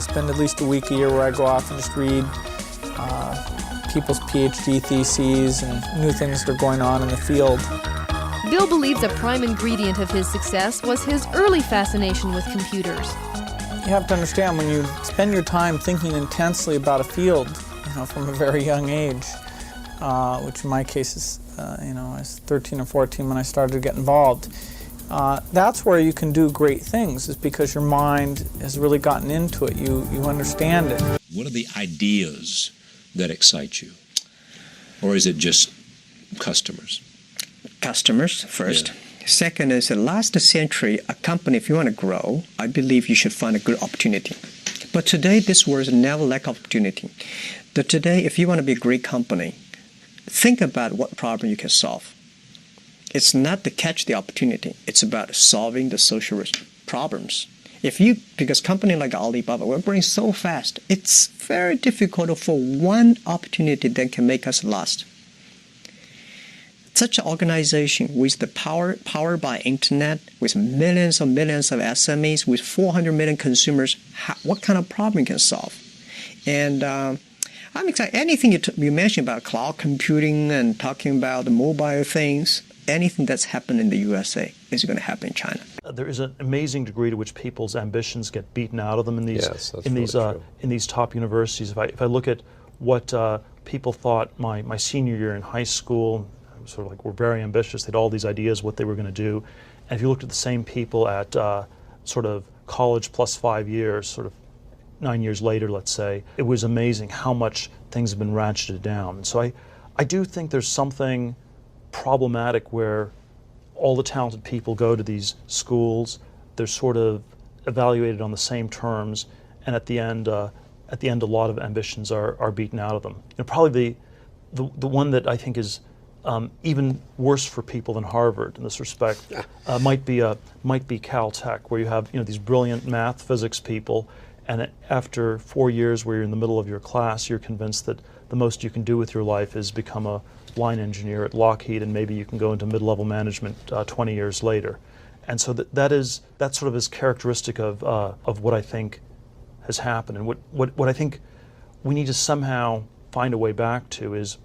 spend at least a week a year where I go off and just read people's PhD theses and new things that are going on in the field. Bill believes a prime ingredient of his success was his early fascination with computers. You have to understand, when you spend your time thinking intensely about a field, from a very young age, which in my case is, I was 13 or 14 when I started to get involved. That's where you can do great things, is because your mind has really gotten into it. You understand it. What are the ideas that excite you? Or is it just customers? Customers first. Yeah. Second is, the last century, a company, if you want to grow, I believe you should find a good opportunity. But today, this world never lack opportunity. But today, if you want to be a great company, think about what problem you can solve. It's not to catch the opportunity. It's about solving the social problems. Because company like Alibaba, we're growing so fast, it's very difficult for one opportunity that can make us last. Such an organization with the power by internet, with millions of SMEs, with 400 million consumers, what kind of problem you can solve? And I'm excited. Anything you mentioned about cloud computing and talking about the mobile things, anything that's happened in the USA is going to happen in China. There is an amazing degree to which people's ambitions get beaten out of them in these top universities. If I look at what people thought my senior year in high school, sort of like were very ambitious. They had all these ideas what they were going to do, and if you looked at the same people at sort of college plus 5 years, sort of 9 years later, let's say, it was amazing how much things have been ratcheted down. And so I do think there's something problematic where all the talented people go to these schools, they're sort of evaluated on the same terms, and at the end a lot of ambitions are beaten out of them. Probably the one that I think is even worse for people than Harvard in this respect might be Caltech, where you have these brilliant math, physics people, and after 4 years where you're in the middle of your class, you're convinced that the most you can do with your life is become a line engineer at Lockheed, and maybe you can go into mid-level management 20 years later. And so that sort of is characteristic of what I think has happened, and what I think we need to somehow find a way back to is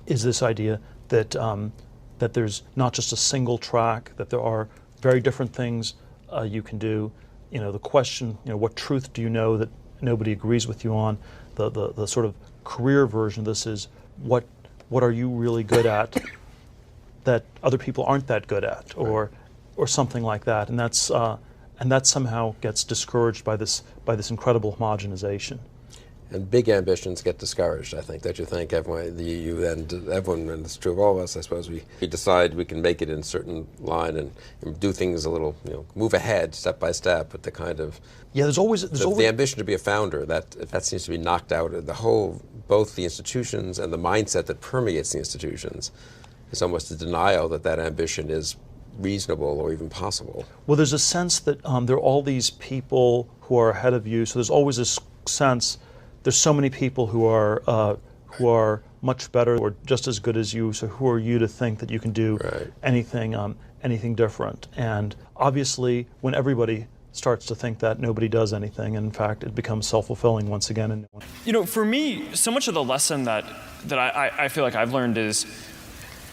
this idea that that there's not just a single track, that there are very different things you can do. The question, what truth do you know that nobody agrees with you on? The sort of career version of this is what are you really good at that other people aren't that good at, or something like that, and that somehow gets discouraged by this incredible homogenization. And big ambitions get discouraged, I think, that you think everyone, and it's true of all of us, I suppose, we decide we can make it in a certain line and do things a little, move ahead step by step, but the kind of... Yeah, there's always the ambition to be a founder, that seems to be knocked out. Both the institutions and the mindset that permeates the institutions is almost a denial that ambition is reasonable or even possible. Well, there's a sense that there are all these people who are ahead of you, so there's always this sense there's so many people who are much better or just as good as you, so who are you to think that you can do anything different? And obviously, when everybody starts to think that, nobody does anything, and in fact, it becomes self-fulfilling once again. For me, so much of the lesson that I feel like I've learned is,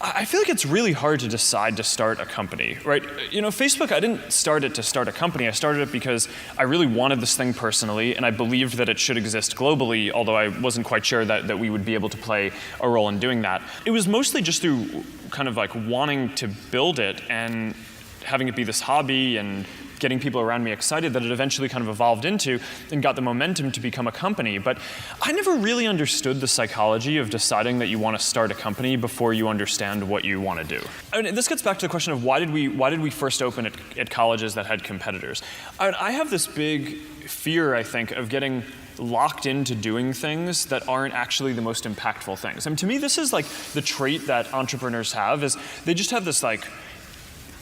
I feel like it's really hard to decide to start a company, right? Facebook, I didn't start it to start a company. I started it because I really wanted this thing personally, and I believed that it should exist globally, although I wasn't quite sure that we would be able to play a role in doing that. It was mostly just through kind of like wanting to build it and having it be this hobby and getting people around me excited that it eventually kind of evolved into and got the momentum to become a company. But I never really understood the psychology of deciding that you want to start a company before you understand what you want to do. This gets back to the question of why did we first open at colleges that had competitors? I have this big fear, I think, of getting locked into doing things that aren't actually the most impactful things. To me, this is like the trait that entrepreneurs have, is they just have this like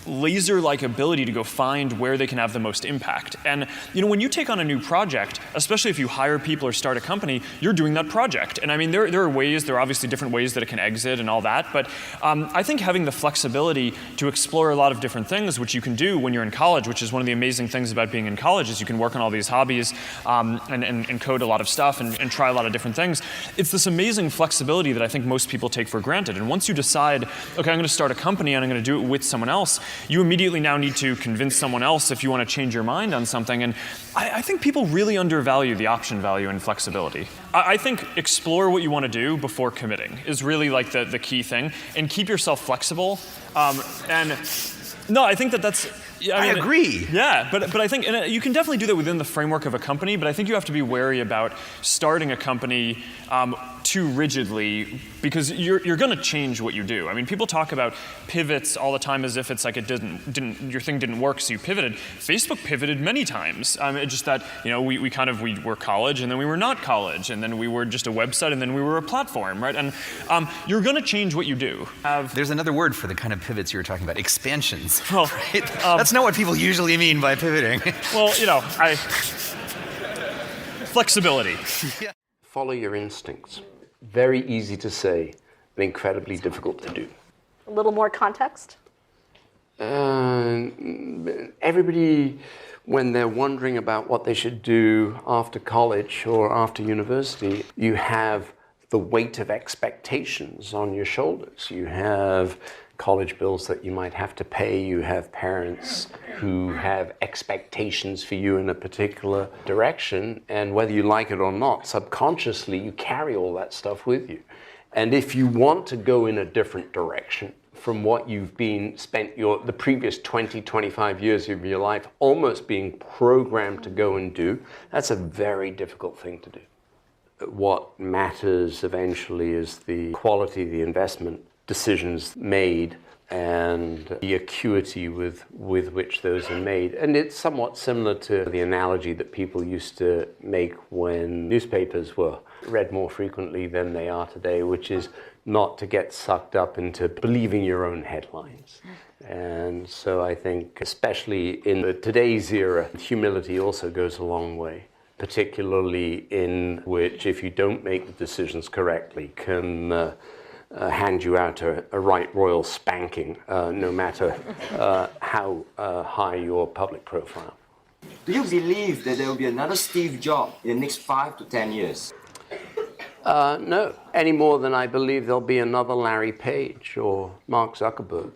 laser-like ability to go find where they can have the most impact. And when you take on a new project, especially if you hire people or start a company, you're doing that project. And I mean, there are obviously different ways that it can exit and all that, but I think having the flexibility to explore a lot of different things, which you can do when you're in college, which is one of the amazing things about being in college, is you can work on all these hobbies and code a lot of stuff and try a lot of different things. It's this amazing flexibility that I think most people take for granted. And once you decide, okay, I'm going to start a company and I'm going to do it with someone else, you immediately now need to convince someone else if you want to change your mind on something. And I think people really undervalue the option value and flexibility. I think explore what you want to do before committing is really like the key thing, and keep yourself flexible. No, I think that's. I agree. Yeah, but I think, and you can definitely do that within the framework of a company, but I think you have to be wary about starting a company too rigidly, because you're going to change what you do. I mean, people talk about pivots all the time as if it's like your thing didn't work, so you pivoted. Facebook pivoted many times. It's just that we were college, and then we were not college, and then we were just a website, and then we were a platform, right? And you're going to change what you do. There's another word for the kind of pivots you were talking about: expansions. Well, right? That's not what people usually mean by pivoting. Well, flexibility. Yeah. Follow your instincts. Very easy to say, and incredibly difficult to do. A little more context? Everybody, when they're wondering about what they should do after college or after university, you have the weight of expectations on your shoulders. You have college bills that you might have to pay. You have parents who have expectations for you in a particular direction, and whether you like it or not, subconsciously you carry all that stuff with you. And if you want to go in a different direction from what you've spent the previous 20, 25 years of your life almost being programmed to go and do, that's a very difficult thing to do. What matters eventually is the quality of the investment decisions made and the acuity with which those are made. And it's somewhat similar to the analogy that people used to make when newspapers were read more frequently than they are today, which is not to get sucked up into believing your own headlines. And so I think, especially in today's era, humility also goes a long way, particularly in which, if you don't make the decisions correctly, can hand you out a right royal spanking, no matter how high your public profile. Do you believe that there will be another Steve Jobs in the next 5 to 10 years? No, any more than I believe there'll be another Larry Page or Mark Zuckerberg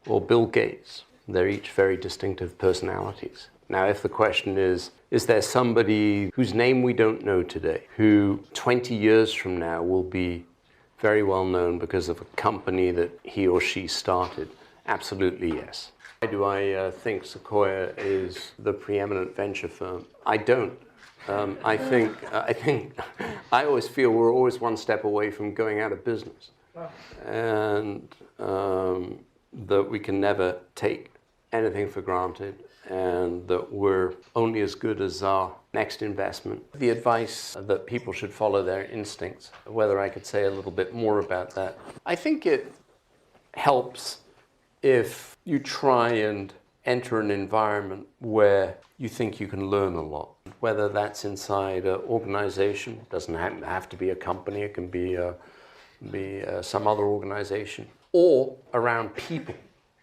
or Bill Gates. They're each very distinctive personalities. Now, if the question is there somebody whose name we don't know today, who 20 years from now will be very well known because of a company that he or she started? Absolutely, yes. Why do I think Sequoia is the preeminent venture firm? I don't. I think I always feel we're always one step away from going out of business, and that we can never take anything for granted, and that we're only as good as our next investment. The advice that people should follow their instincts, whether I could say a little bit more about that. I think it helps if you try and enter an environment where you think you can learn a lot, whether that's inside an organization. It doesn't have to be a company, it can be some other organization, or around people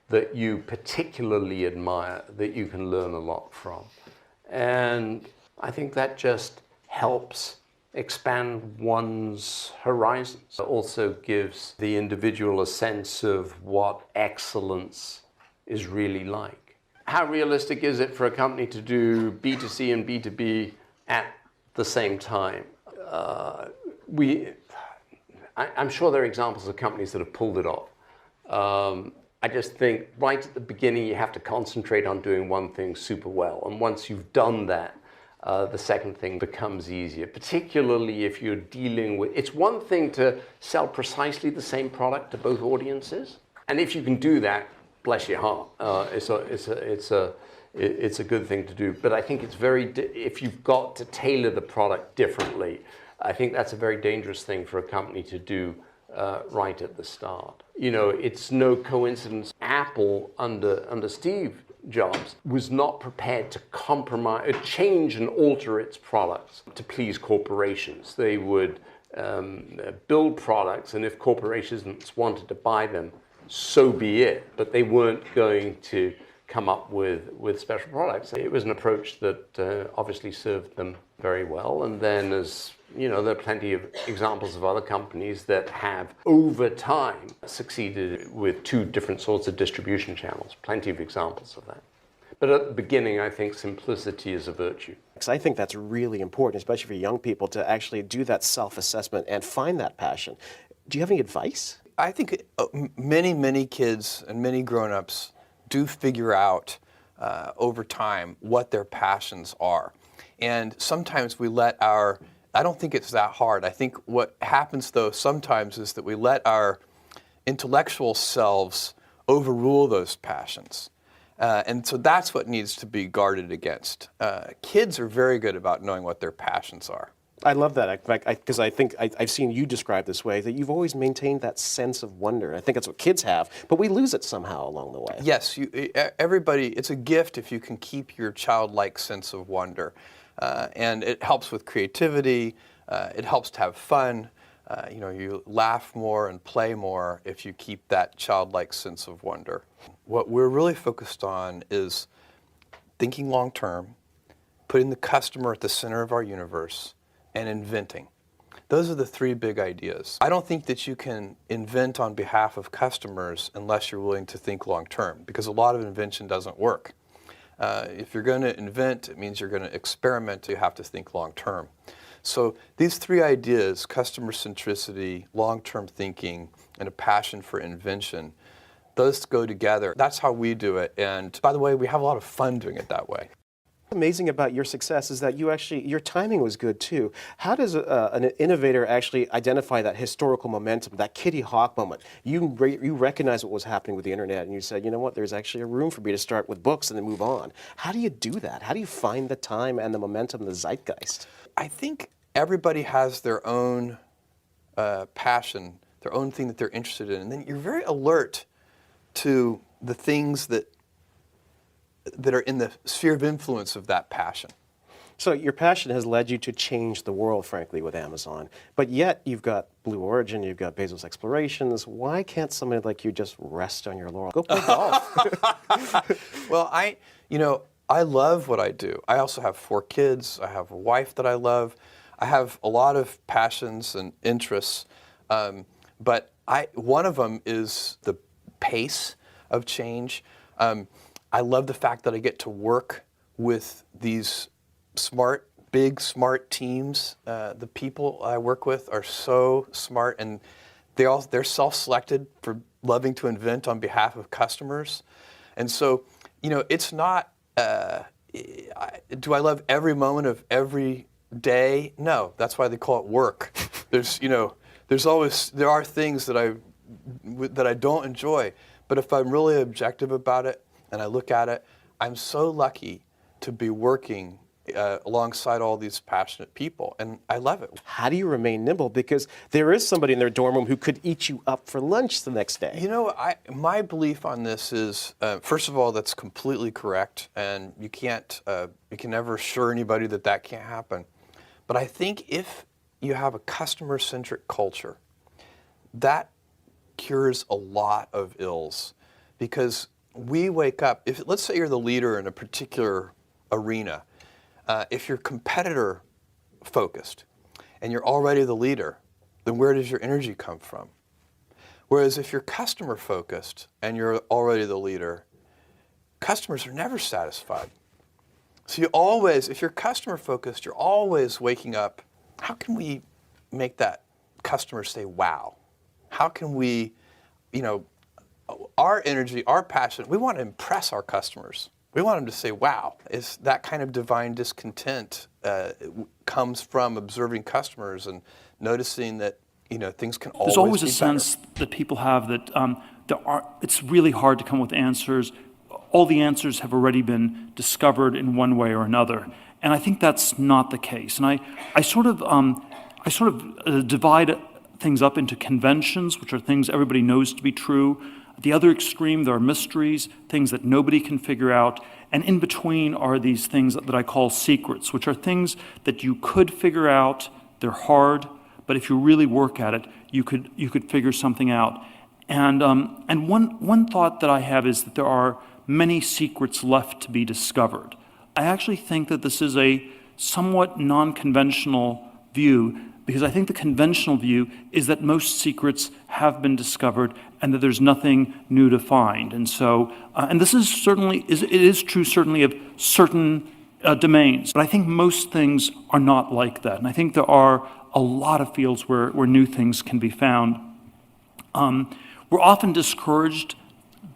that you particularly admire, that you can learn a lot from. And I think that just helps expand one's horizons. It also gives the individual a sense of what excellence is really like. How realistic is it for a company to do B2C and B2B at the same time? I'm sure there are examples of companies that have pulled it off. I just think right at the beginning you have to concentrate on doing one thing super well. And once you've done that, the second thing becomes easier, particularly if you're dealing with... It's one thing to sell precisely the same product to both audiences. And if you can do that, bless your heart, it's a good thing to do. But I think it's if you've got to tailor the product differently, I think that's a very dangerous thing for a company to do right at the start. You know, it's no coincidence Apple under Steve Jobs was not prepared to compromise, change and alter its products to please corporations. They would build products, and if corporations wanted to buy them, so be it. But they weren't going to come up with special products. It was an approach that obviously served them very well. And then, as you know, there are plenty of examples of other companies that have, over time, succeeded with two different sorts of distribution channels. Plenty of examples of that. But at the beginning, I think simplicity is a virtue. Because I think that's really important, especially for young people, to actually do that self-assessment and find that passion. Do you have any advice? I think many kids and many grown-ups do figure out over time what their passions are. And sometimes we let I don't think it's that hard. I think what happens, though, sometimes is that we let our intellectual selves overrule those passions. And so that's what needs to be guarded against. Kids are very good about knowing what their passions are. I love that, because I think I've seen you describe this way, that you've always maintained that sense of wonder. I think that's what kids have, but we lose it somehow along the way. Yes, everybody, it's a gift if you can keep your childlike sense of wonder. And it helps with creativity, it helps to have fun. You laugh more and play more if you keep that childlike sense of wonder. What we're really focused on is thinking long term, putting the customer at the center of our universe, and inventing. Those are the three big ideas. I don't think that you can invent on behalf of customers unless you're willing to think long term, because a lot of invention doesn't work. If you're going to invent, it means you're going to experiment. You have to think long term. So these three ideas, customer centricity, long-term thinking, and a passion for invention, those go together. That's how we do it. And by the way, we have a lot of fun doing it that way. What's amazing about your success is that your timing was good too. How does an innovator actually identify that historical momentum, that Kitty Hawk moment? You recognize what was happening with the internet, and you said, you know what, there's actually a room for me to start with books and then move on. How do you do that? How do you find the time and the momentum, the zeitgeist? I think everybody has their own passion, their own thing that they're interested in, and then you're very alert to the things that are in the sphere of influence of that passion. So your passion has led you to change the world, frankly, with Amazon. But yet you've got Blue Origin, you've got Bezos Explorations. Why can't somebody like you just rest on your laurels? Go play golf. Well, I love what I do. I also have 4 kids. I have a wife that I love. I have a lot of passions and interests. But one of them is the pace of change. I love the fact that I get to work with these big, smart teams. The people I work with are so smart, and they're self-selected for loving to invent on behalf of customers. And so, it's not, do I love every moment of every day? No, that's why they call it work. There are things that I don't enjoy, but if I'm really objective about it, and I look at it, I'm so lucky to be working alongside all these passionate people, and I love it. How do you remain nimble? Because there is somebody in their dorm room who could eat you up for lunch the next day. My belief on this is, first of all, that's completely correct, and you can never assure anybody that can't happen. But I think if you have a customer-centric culture, that cures a lot of ills, because we wake up, let's say you're the leader in a particular arena, if you're competitor focused and you're already the leader, then where does your energy come from? Whereas if you're customer focused and you're already the leader, customers are never satisfied. So if you're customer focused, you're always waking up, how can we make that customer say, wow? How can we, our energy, our passion, we want to impress our customers. We want them to say, wow. It's that kind of divine discontent comes from observing customers and noticing that, things can always be better. There's always a sense that people have that it's really hard to come up with answers. All the answers have already been discovered in one way or another. And I think that's not the case. And I sort of divide things up into conventions, which are things everybody knows to be true. At the other extreme, there are mysteries, things that nobody can figure out. And in between are these things that I call secrets, which are things that you could figure out. They're hard, but if you really work at it, you could figure something out. And one thought that I have is that there are many secrets left to be discovered. I actually think that this is a somewhat non-conventional view, because I think the conventional view is that most secrets have been discovered and that there's nothing new to find. And so, and this is certainly, it is true certainly of certain domains, but I think most things are not like that. And I think there are a lot of fields where new things can be found. We're often discouraged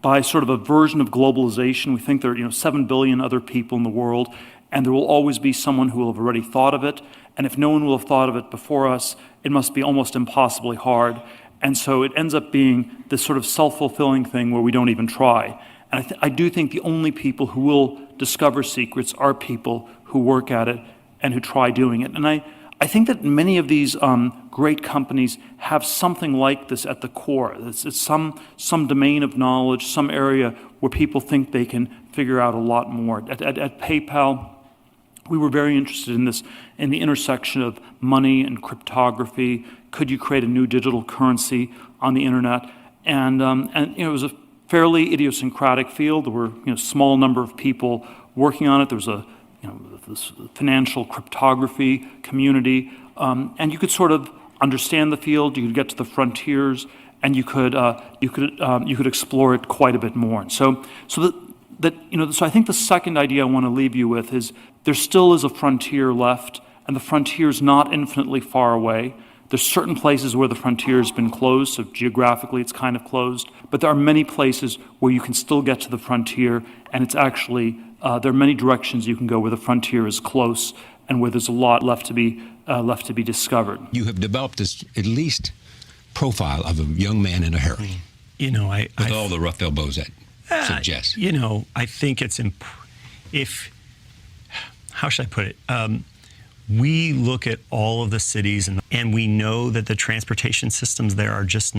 by sort of a version of globalization. We think there are 7 billion other people in the world, and there will always be someone who will have already thought of it. And if no one will have thought of it before us, it must be almost impossibly hard. And so it ends up being this sort of self-fulfilling thing where we don't even try. And I do think the only people who will discover secrets are people who work at it and who try doing it. And I think that many of these great companies have something like this at the core. It's some domain of knowledge, some area where people think they can figure out a lot more. At PayPal, we were very interested in this, in the intersection of money and cryptography. Could you create a new digital currency on the internet? And it was a fairly idiosyncratic field. There were a small number of people working on it. There was this financial cryptography community, and you could sort of understand the field. You could get to the frontiers, and you could explore it quite a bit more. And so I think the second idea I want to leave you with is there still is a frontier left, and the frontier is not infinitely far away. There's certain places where the frontier has been closed, so geographically it's kind of closed, but there are many places where you can still get to the frontier, and it's actually, there are many directions you can go where the frontier is close and where there's a lot left to be discovered. You have developed this at least profile of a young man in a hurry. With all the rough elbows that suggest. I think it's how should I put it? We look at all of the cities and we know that the transportation systems there are just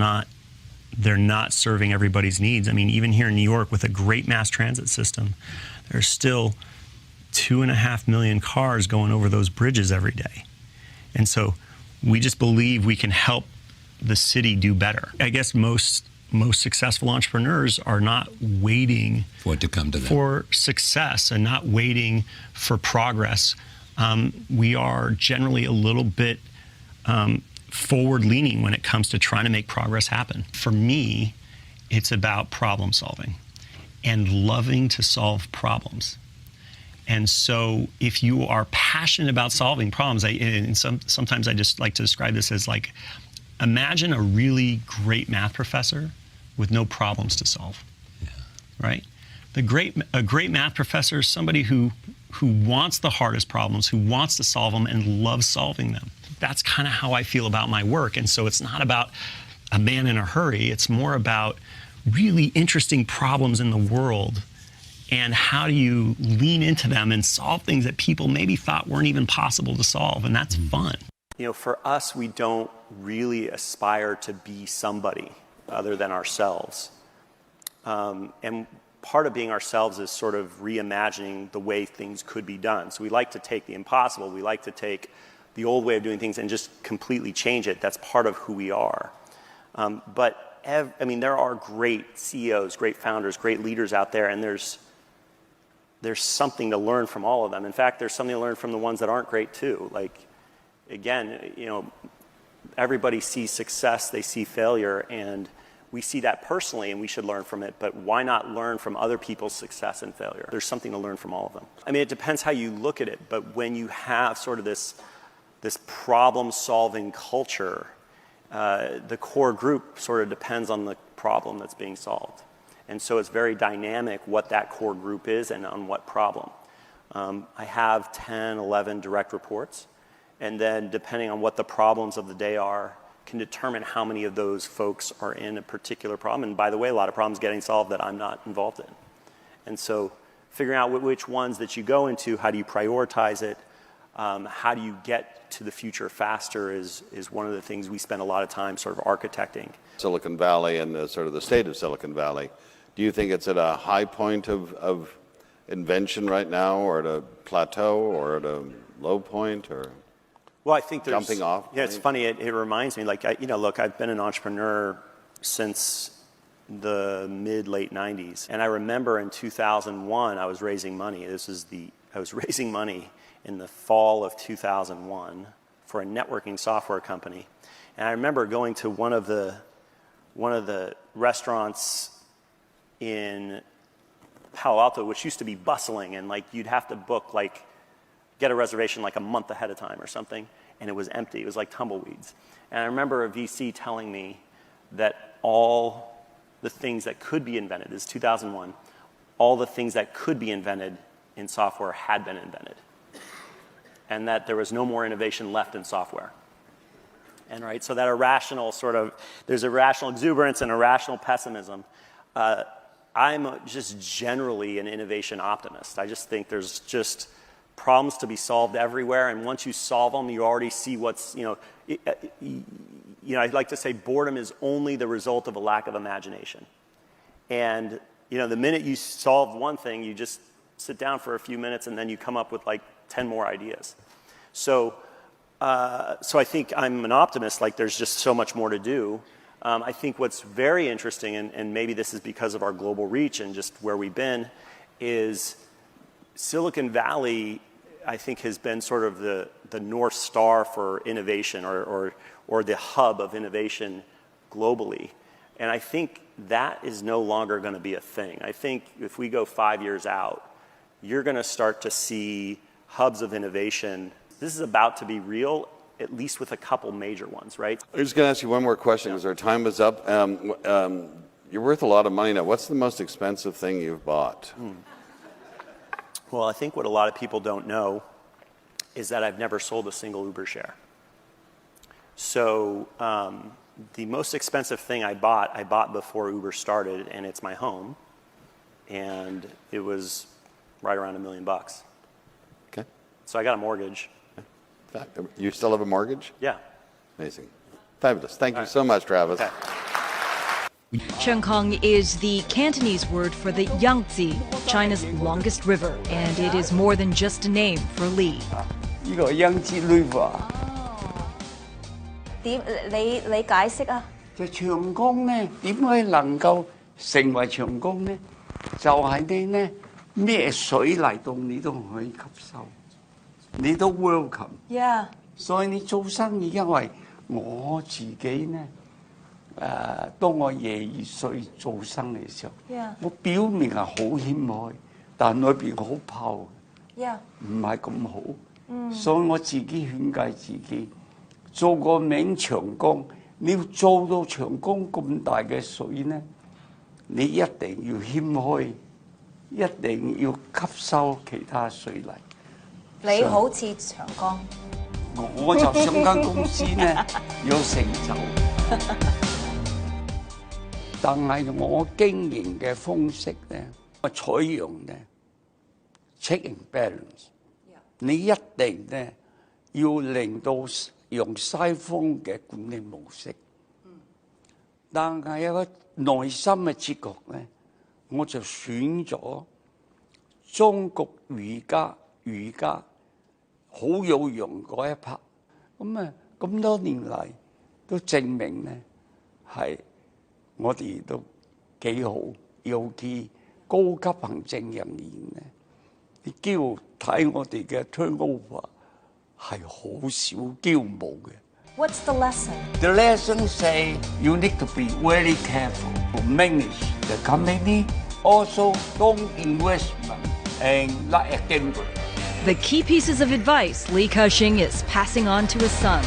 they're not serving everybody's needs. I mean, even here in New York with a great mass transit system, there's still 2.5 million cars going over those bridges every day. And so we just believe we can help the city do better. I guess most successful entrepreneurs are not waiting for it to come to them, for success and not waiting for progress. We are generally a little bit forward-leaning when it comes to trying to make progress happen. For me, it's about problem solving and loving to solve problems. And so if you are passionate about solving problems, sometimes I just like to describe this as like, imagine a really great math professor with no problems to solve, right? A great math professor is somebody who wants the hardest problems, who wants to solve them and loves solving them. That's kind of how I feel about my work. And so it's not about a man in a hurry. It's more about really interesting problems in the world and how do you lean into them and solve things that people maybe thought weren't even possible to solve. And that's fun. For us, we don't really aspire to be somebody other than ourselves. And part of being ourselves is sort of reimagining the way things could be done. So we like to take the impossible, we like to take the old way of doing things and just completely change it. That's part of who we are. But there are great CEOs, great founders, great leaders out there, and there's something to learn from all of them. In fact, there's something to learn from the ones that aren't great too. Like, again, everybody sees success, they see failure, and we see that personally and we should learn from it, but why not learn from other people's success and failure? There's something to learn from all of them. It depends how you look at it, but when you have sort of this problem-solving culture, the core group sort of depends on the problem that's being solved. And so it's very dynamic what that core group is and on what problem. I have 10, 11 direct reports, and then depending on what the problems of the day are, can determine how many of those folks are in a particular problem. And by the way, a lot of problems getting solved that I'm not involved in. And so figuring out which ones that you go into, how do you prioritize it, how do you get to the future faster is one of the things we spend a lot of time sort of architecting. Silicon Valley and sort of the state of Silicon Valley, do you think it's at a high point of invention right now, or at a plateau, or at a low point, or well, I think there's jumping off? Yeah, it's funny. It reminds me, like, look, I've been an entrepreneur since the late 90s, and I remember in 2001 I was raising money. I was raising money in the fall of 2001 for a networking software company, and I remember going to one of the restaurants in Palo Alto, which used to be bustling, and like you'd have to book, like, get a reservation like a month ahead of time or something, and it was empty. It was like tumbleweeds. And I remember a VC telling me that all the things that could be invented, this is 2001, all the things that could be invented in software had been invented, and that there was no more innovation left in software. And right, so that irrational sort of, there's irrational exuberance and irrational pessimism. I'm just generally an innovation optimist. I just think there's just problems to be solved everywhere, and once you solve them, you already see what's, I like to say boredom is only the result of a lack of imagination. And, the minute you solve one thing, you just sit down for a few minutes and then you come up with like 10 more ideas. So I think I'm an optimist, like there's just so much more to do. I think what's very interesting, and maybe this is because of our global reach and just where we've been, is Silicon Valley, I think, has been sort of the North Star for innovation, or the hub of innovation globally. And I think that is no longer going to be a thing. I think if we go 5 years out, you're going to start to see hubs of innovation. This is about to be real, at least with a couple major ones, right? I'm just going to ask you one more question because our time is up. You're worth a lot of money now. What's the most expensive thing you've bought? Well, I think what a lot of people don't know is that I've never sold a single Uber share. So the most expensive thing I bought before Uber started, and it's my home, and it was right around $1 million. Okay. So I got a mortgage. You still have a mortgage? Yeah. Amazing. Fabulous. Thank you so much, Travis. Okay. Chengkong is the Cantonese word for the Yangtze, China's longest river, and it is more than just a name for Li. 呢個 Yangtze River 點你解釋啊？就長江咧點解能夠成為長江咧？就係你咧咩水嚟到你都可以吸收，你都 welcome。Yeah。所以你做生意，因為我自己咧。當我22歲做生意嘅時候， Yeah. 我表面係好謙虛，但裏邊好泡， Yeah. 唔係咁好。所以我自己勸誡自己，做個名長江，你要做到長江咁大嘅水呢，你一定要謙虛，一定要吸收其他水嚟。你好似長江。我就想間公司呢有成就。但係我經營嘅方式咧，我採用咧 check and balance。你一定咧要令到用西方嘅管理模式，但係有個內心嘅哲學咧，我就選咗中國儒家好有用嗰一 part。咁多年嚟都證明咧係。我哋都幾好，尤其高級行政人員咧，你只要睇我哋嘅 turnover 係好少驕傲嘅。What's the lesson? The lesson say you need to be very careful to manage the company. Also, don't investment and like a gamble. The key pieces of advice Li Ka-shing is passing on to his son.